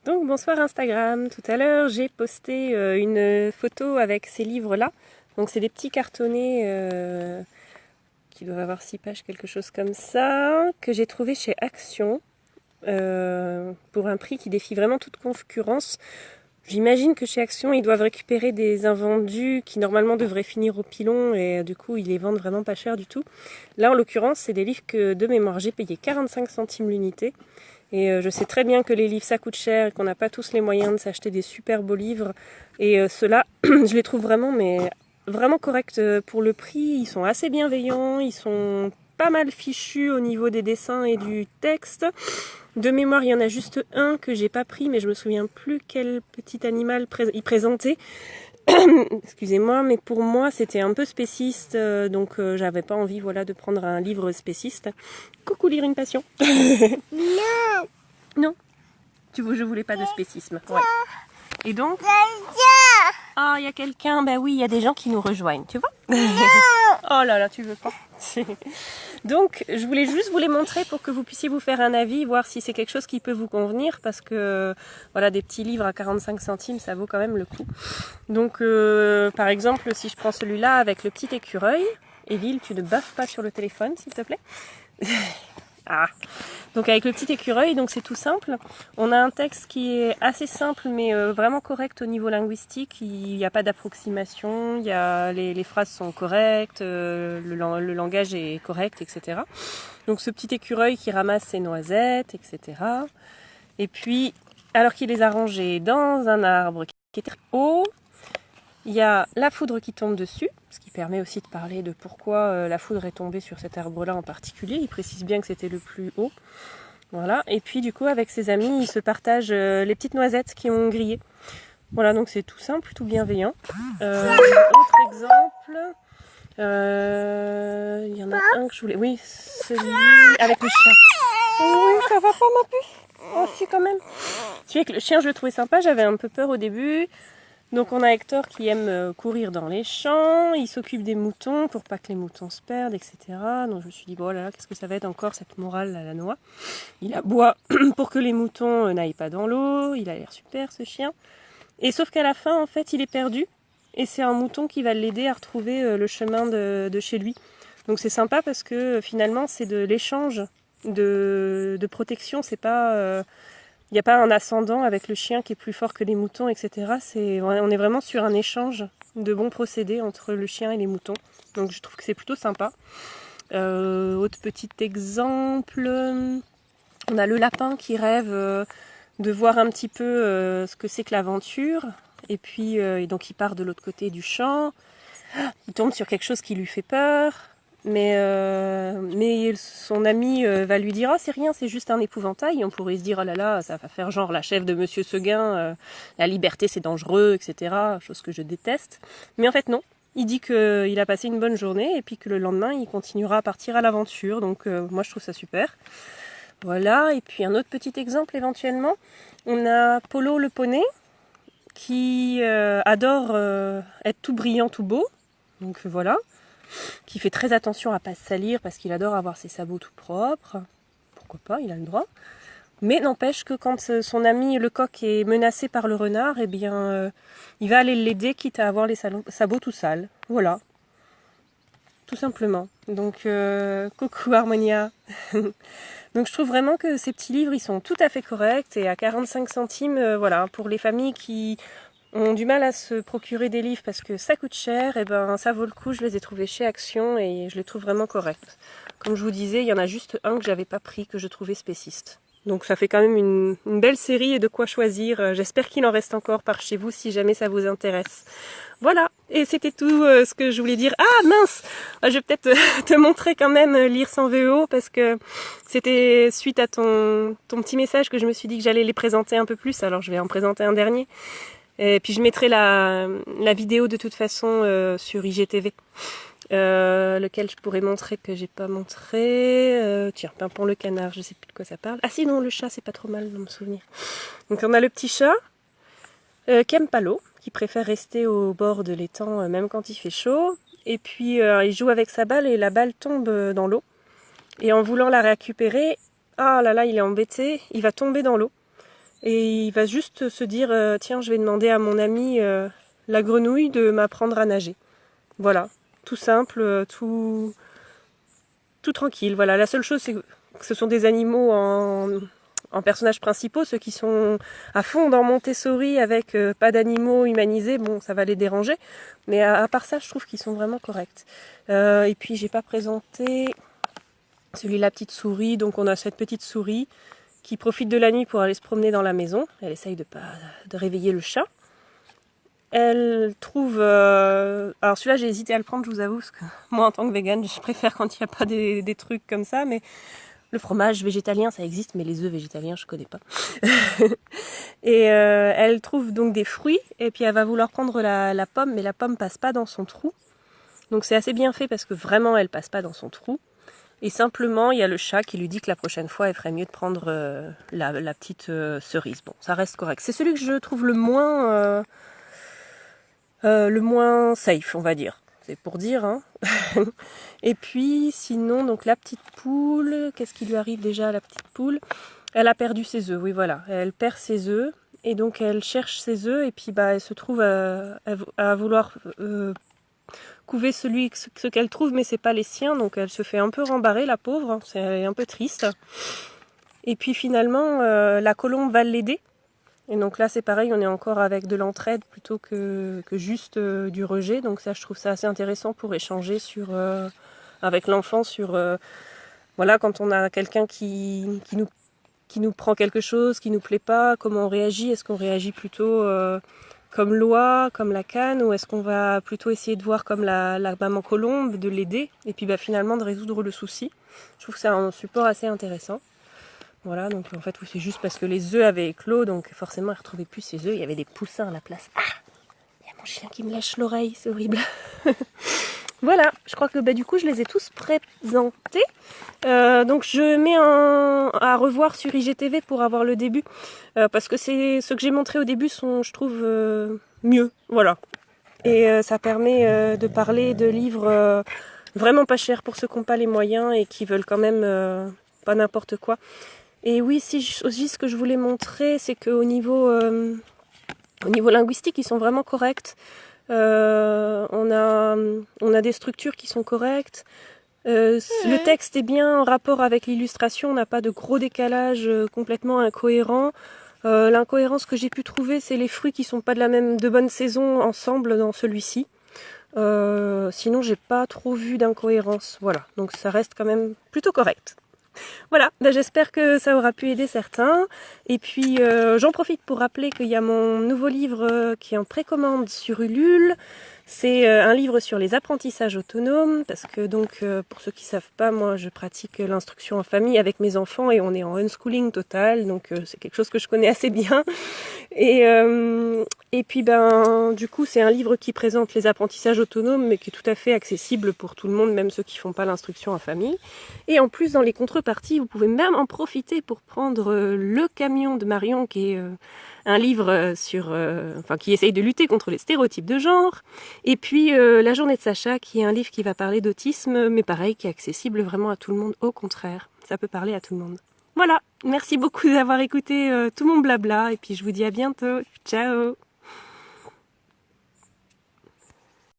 Donc bonsoir Instagram, tout à l'heure j'ai posté une photo avec ces livres-là. Donc c'est des petits cartonnés qui doivent avoir 6 pages, quelque chose comme ça, que j'ai trouvé chez Action pour un prix qui défie vraiment toute concurrence. J'imagine que chez Action ils doivent récupérer des invendus qui normalement devraient finir au pilon et du coup ils les vendent vraiment pas cher du tout. Là en l'occurrence c'est des livres que de mémoire j'ai payé 45 centimes l'unité. Et je sais très bien que les livres ça coûte cher et qu'on n'a pas tous les moyens de s'acheter des super beaux livres. Et ceux-là, je les trouve vraiment, mais vraiment corrects pour le prix. Ils sont assez bienveillants, ils sont pas mal fichus au niveau des dessins et du texte. De mémoire, il y en a juste un que j'ai pas pris, mais je me souviens plus quel petit animal il présentait. Excusez-moi, mais pour moi c'était un peu spéciste, donc j'avais pas envie de prendre un livre spéciste. Coucou lire une passion. Non. Non, je voulais pas de spécisme. Ouais. Et donc, oh il y a quelqu'un, bah oui il y a des gens qui nous rejoignent, tu vois. Oh là là, tu veux pas. Donc je voulais juste vous les montrer pour que vous puissiez vous faire un avis, voir si c'est quelque chose qui peut vous convenir, parce que voilà, des petits livres à 45 centimes ça vaut quand même le coup. Donc par exemple si je prends celui-là avec le petit écureuil, Éville tu ne baffes pas sur le téléphone s'il te plaît. Ah. Donc avec le petit écureuil, donc c'est tout simple. On a un texte qui est assez simple mais vraiment correct au niveau linguistique. Il n'y a pas d'approximation, les phrases sont correctes, le langage est correct, etc. Donc ce petit écureuil qui ramasse ses noisettes, etc. Et puis, alors qu'il les a rangées dans un arbre qui est très haut, il y a la foudre qui tombe dessus, ce qui permet aussi de parler de pourquoi la foudre est tombée sur cet arbre-là en particulier. Il précise bien que c'était le plus haut. Voilà. Et puis du coup, avec ses amis, ils se partagent les petites noisettes qui ont grillé. Voilà, donc c'est tout simple, tout bienveillant. Autre exemple, il y en a un que je voulais... Oui, celui avec le chien. Oui, ça va pas ma puce? Oh si, quand même. Celui avec le chien, je le trouvais sympa, j'avais un peu peur au début. Donc on a Hector qui aime courir dans les champs, il s'occupe des moutons pour pas que les moutons se perdent, etc. Donc je me suis dit, bon là, qu'est-ce que ça va être encore cette morale à la noix. Il aboie pour que les moutons n'aillent pas dans l'eau, il a l'air super ce chien. Et sauf qu'à la fin, en fait, il est perdu. Et c'est un mouton qui va l'aider à retrouver le chemin de chez lui. Donc c'est sympa parce que finalement c'est de l'échange de protection, c'est pas... il n'y a pas un ascendant avec le chien qui est plus fort que les moutons, etc. On est vraiment sur un échange de bons procédés entre le chien et les moutons. Donc je trouve que c'est plutôt sympa. Autre petit exemple, on a le lapin qui rêve de voir un petit peu ce que c'est que l'aventure. Et puis et donc il part de l'autre côté du champ. Il tombe sur quelque chose qui lui fait peur. Mais son ami va lui dire « Ah, c'est rien, c'est juste un épouvantail. » Et on pourrait se dire « Oh là là, ça va faire genre la chef de Monsieur Seguin, la liberté c'est dangereux, etc. » Chose que je déteste. Mais en fait non, il dit qu'il a passé une bonne journée et puis que le lendemain il continuera à partir à l'aventure. Donc moi je trouve ça super. Voilà, et puis un autre petit exemple éventuellement. On a Polo le poney qui adore être tout brillant, tout beau. Donc voilà. Qui fait très attention à pas se salir parce qu'il adore avoir ses sabots tout propres. Pourquoi pas, il a le droit. Mais n'empêche que quand son ami le coq est menacé par le renard, eh bien, il va aller l'aider quitte à avoir les sabots tout sales. Voilà. Tout simplement. Donc, coucou Harmonia. Donc je trouve vraiment que ces petits livres, ils sont tout à fait corrects et à 45 centimes, voilà, pour les familles qui ont du mal à se procurer des livres parce que ça coûte cher, et ben ça vaut le coup, je les ai trouvés chez Action et je les trouve vraiment corrects. Comme je vous disais, il y en a juste un que j'avais pas pris, que je trouvais spéciste. Donc ça fait quand même une belle série et de quoi choisir. J'espère qu'il en reste encore par chez vous si jamais ça vous intéresse. Voilà, et c'était tout ce que je voulais dire. Ah mince, je vais peut-être te montrer quand même Lire sans VO parce que c'était suite à ton petit message que je me suis dit que j'allais les présenter un peu plus, alors je vais en présenter un dernier. Et puis je mettrai la vidéo de toute façon sur IGTV. Lequel je pourrais montrer que j'ai pas montré. Tiens, Pimpon le canard, je sais plus de quoi ça parle. Ah si non, le chat, c'est pas trop mal dans me souvenir. Donc on a le petit chat qui aime pas l'eau, qui préfère rester au bord de l'étang même quand il fait chaud. Et puis il joue avec sa balle et la balle tombe dans l'eau. Et en voulant la récupérer, ah là là, il est embêté, il va tomber dans l'eau. et il va juste se dire tiens, je vais demander à mon ami la grenouille de m'apprendre à nager. Voilà, tout simple, tout tranquille. Voilà, la seule chose c'est que ce sont des animaux en personnages principaux, ceux qui sont à fond dans Montessori avec pas d'animaux humanisés, bon ça va les déranger, mais à part ça je trouve qu'ils sont vraiment corrects. Et puis j'ai pas présenté celui la petite souris, donc on a cette petite souris qui profite de la nuit pour aller se promener dans la maison, elle essaye de réveiller le chat. Elle trouve... Alors celui-là j'ai hésité à le prendre, je vous avoue, parce que moi en tant que végane je préfère quand il n'y a pas des trucs comme ça, mais le fromage végétalien ça existe, mais les œufs végétaliens je connais pas. Et elle trouve donc des fruits, et puis elle va vouloir prendre la pomme, mais la pomme passe pas dans son trou. Donc c'est assez bien fait parce que vraiment elle passe pas dans son trou. Et simplement il y a le chat qui lui dit que la prochaine fois elle ferait mieux de prendre la petite cerise. Bon, ça reste correct. C'est celui que je trouve le moins safe, on va dire. C'est pour dire, hein. Et puis, sinon, donc la petite poule, qu'est-ce qui lui arrive déjà à la petite poule? Elle a perdu ses œufs, oui, voilà. Elle perd ses œufs, et donc elle cherche ses œufs, et puis bah, elle se trouve à vouloir couver ce qu'elle trouve, mais c'est pas les siens, donc elle se fait un peu rembarrer, la pauvre, hein. Elle est un peu triste. Et puis finalement, la colombe va l'aider. Et donc là c'est pareil, on est encore avec de l'entraide plutôt que juste du rejet. Donc ça je trouve ça assez intéressant pour échanger avec l'enfant sur voilà, quand on a quelqu'un qui nous prend quelque chose, qui nous plaît pas, comment on réagit. Est-ce qu'on réagit plutôt comme l'oie, comme la canne, ou est-ce qu'on va plutôt essayer de voir comme la maman colombe, de l'aider et puis bah, finalement de résoudre le souci. Je trouve que c'est un support assez intéressant. Voilà, donc en fait, c'est juste parce que les œufs avaient éclos, donc forcément, elle ne retrouvait plus ses œufs, il y avait des poussins à la place. Ah, il y a mon chien qui me lèche l'oreille, c'est horrible. Voilà, je crois que bah, du coup, je les ai tous présentés. Donc je mets à revoir sur IGTV pour avoir le début, parce que ce que j'ai montré au début sont, je trouve, mieux. Voilà. Et ça permet de parler de livres vraiment pas chers pour ceux qui n'ont pas les moyens et qui veulent quand même pas n'importe quoi. Et oui, aussi ce que je voulais montrer, c'est qu'au niveau linguistique, ils sont vraiment corrects. On a des structures qui sont correctes. Le texte est bien en rapport avec l'illustration, on n'a pas de gros décalage complètement incohérent. L'incohérence que j'ai pu trouver, c'est les fruits qui sont pas de bonne saison ensemble dans celui-ci. Sinon, j'ai pas trop vu d'incohérence. Voilà, donc ça reste quand même plutôt correct. Voilà, j'espère que ça aura pu aider certains. Et puis j'en profite pour rappeler qu'il y a mon nouveau livre qui est en précommande sur Ulule. C'est un livre sur les apprentissages autonomes, parce que donc pour ceux qui savent pas, moi je pratique l'instruction en famille avec mes enfants et on est en unschooling total, donc c'est quelque chose que je connais assez bien. Et puis ben du coup c'est un livre qui présente les apprentissages autonomes, mais qui est tout à fait accessible pour tout le monde, même ceux qui font pas l'instruction en famille. Et en plus dans les contreparties, vous pouvez même en profiter pour prendre Le Camion de Marion, qui est un livre qui essaye de lutter contre les stéréotypes de genre. Et puis La Journée de Sacha, qui est un livre qui va parler d'autisme, mais pareil, qui est accessible vraiment à tout le monde. Au contraire, ça peut parler à tout le monde. Voilà, merci beaucoup d'avoir écouté tout mon blabla, et puis je vous dis à bientôt. Ciao!